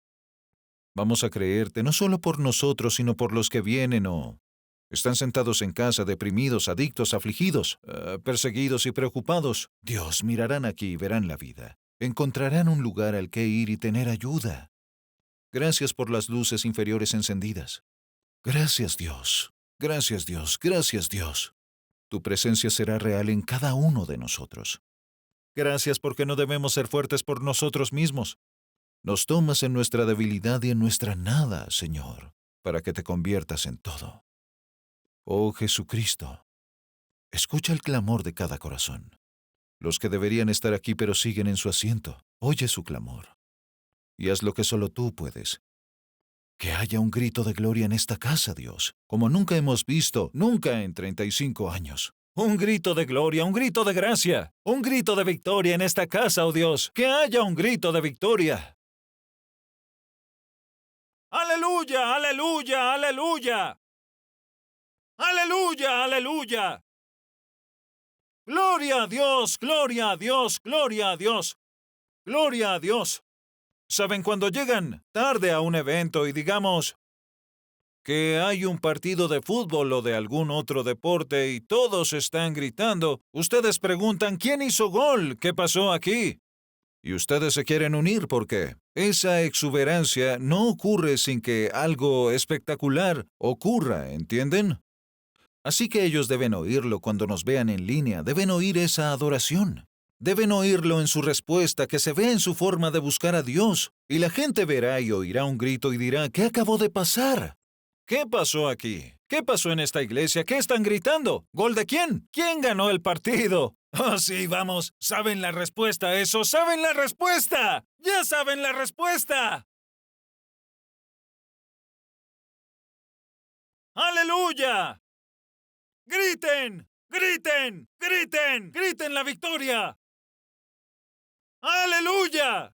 Vamos a creerte no solo por nosotros, sino por los que vienen o están sentados en casa, deprimidos, adictos, afligidos, perseguidos y preocupados. Dios, mirarán aquí y verán la vida. Encontrarán un lugar al que ir y tener ayuda. Gracias por las luces inferiores encendidas. Gracias, Dios. Gracias, Dios. Gracias, Dios. Tu presencia será real en cada uno de nosotros. Gracias porque no debemos ser fuertes por nosotros mismos. Nos tomas en nuestra debilidad y en nuestra nada, Señor, para que te conviertas en todo. Oh Jesucristo, escucha el clamor de cada corazón. Los que deberían estar aquí pero siguen en su asiento, oye su clamor. Y haz lo que solo tú puedes. Que haya un grito de gloria en esta casa, Dios, como nunca hemos visto, nunca en 35 años. Un grito de gloria, un grito de gracia, un grito de victoria en esta casa, oh Dios. Que haya un grito de victoria. ¡Aleluya, aleluya, aleluya! ¡Aleluya, aleluya! ¡Gloria a Dios, gloria a Dios, gloria a Dios! ¡Gloria a Dios! ¿Saben cuando llegan tarde a un evento y digamos que hay un partido de fútbol o de algún otro deporte y todos están gritando? Ustedes preguntan, ¿quién hizo gol? ¿Qué pasó aquí? Y ustedes se quieren unir porque esa exuberancia no ocurre sin que algo espectacular ocurra, ¿entienden? Así que ellos deben oírlo cuando nos vean en línea, deben oír esa adoración. Deben oírlo en su respuesta, que se ve en su forma de buscar a Dios. Y la gente verá y oirá un grito y dirá, ¿qué acabó de pasar? ¿Qué pasó aquí? ¿Qué pasó en esta iglesia? ¿Qué están gritando? ¿Gol de quién? ¿Quién ganó el partido? Oh, sí, vamos. ¿Saben la respuesta a eso? ¿Saben la respuesta? ¡Ya saben la respuesta! ¡Aleluya! ¡Griten! ¡Griten! ¡Griten! ¡Griten la victoria! ¡Aleluya!